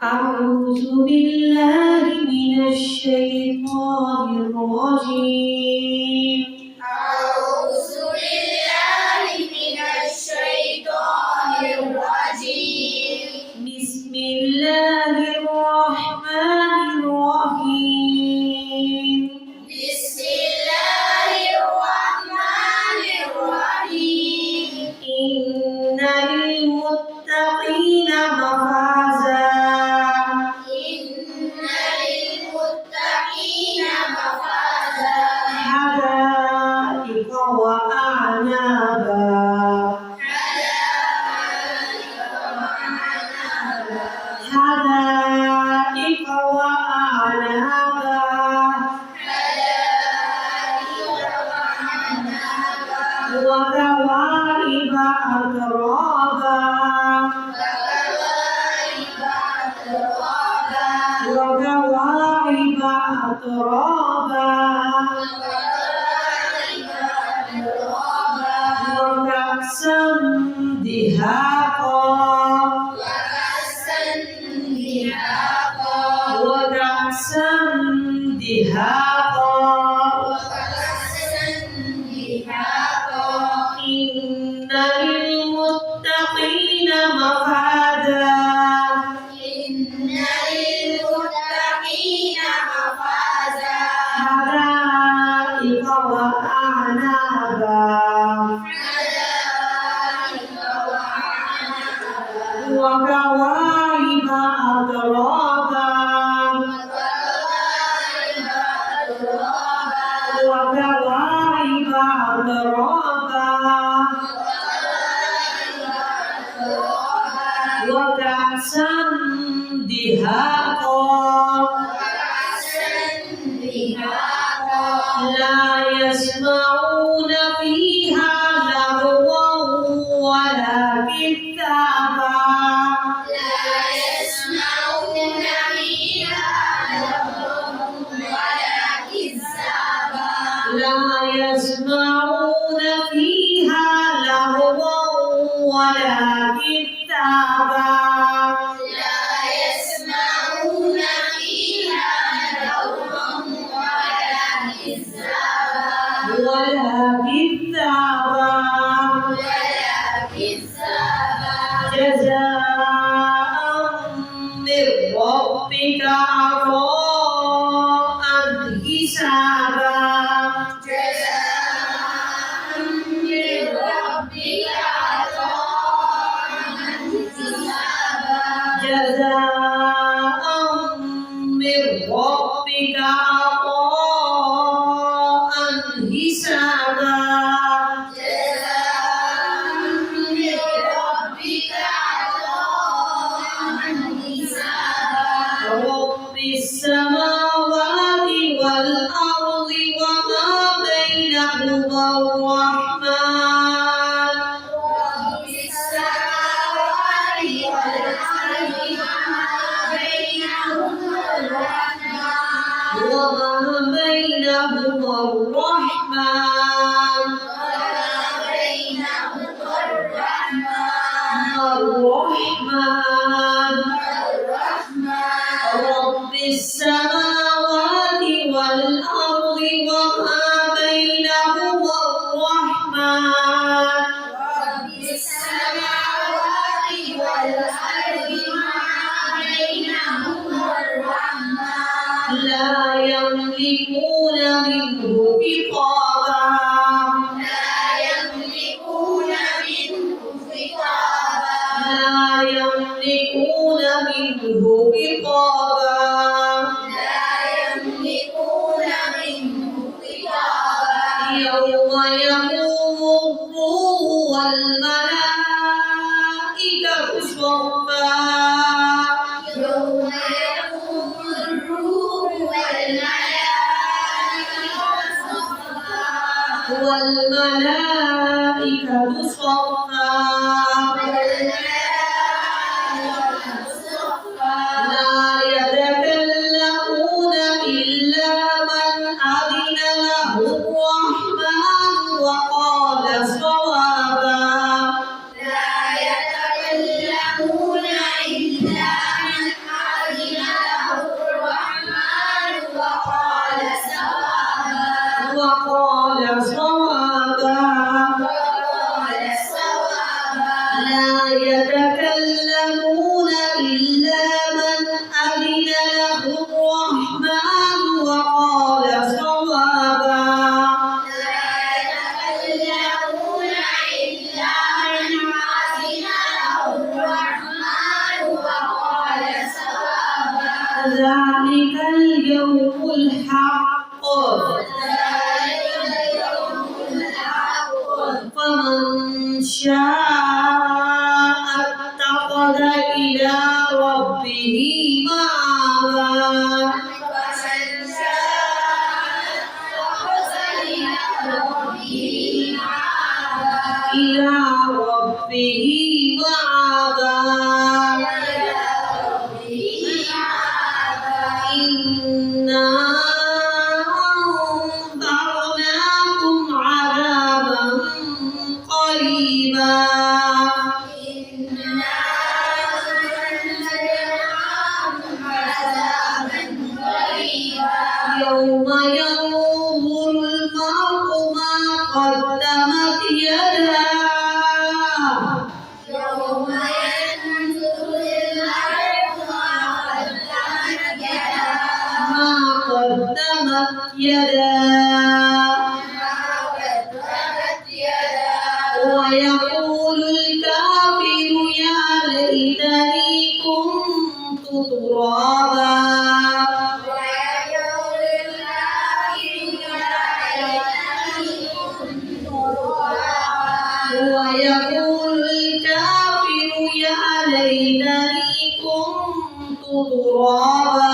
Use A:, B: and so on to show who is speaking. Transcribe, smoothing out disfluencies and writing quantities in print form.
A: أعوذ بالله من الشيطان الرجيم.
B: أعوذ بالله من الشيطان الرجيم.
A: بسم الله الرحمن الرحيم.
B: بسم الله الرحمن الرحيم.
A: إن للمتقين مفازا.
B: إن للمتقين مفازا.
A: حدائق وأعنابا. حدائق وأعنابا. وكواعب أترابا. وكواعب أترابا. وكأسا دهاقا. وكأسا دهاقا. إن للمتقين مفازا. حدائق وأعنابا. وكواعب أترابا. وكواعب أترابا. وكأسا دهاقا. لا يسمعون فيها لغوا ولا كذابا. لا يسمعون فيها لغوا ولا كذابا. ولا كذابا. جزاء من ربك عطاء حسابا. جزاء من ربك عطاء حسابا. رب السماوات والأرض وما بينهما الرحمن. وما بينهما الرحمن. الرحمن. رب السماوات والأرض وما بينهما الرحمن. لا يملكون منه خطابا. لا يملكون منه خطابا. يوم يقوم الروح والملائكة صفا. والملائكة صفا. لا يتكلمون إلا من أذن له الرحمن وقال صوابا. لا يتكلمون إلا من وقال صوابا لا يتكلمون إلا من أذن له الرحمن وقال صوابا ذلك اليوم الحق فمن شاء اتخذ إلى ربه مآبا إلى ربه مآبا إنا أنذرناكم عذابا قريبا يوم ينظر المرء ما قدمت يداه ما قدمت يداه ويقول الكافر يا ليتني كنت ترابا ويقول الكافر يا ليتني كنت ترابا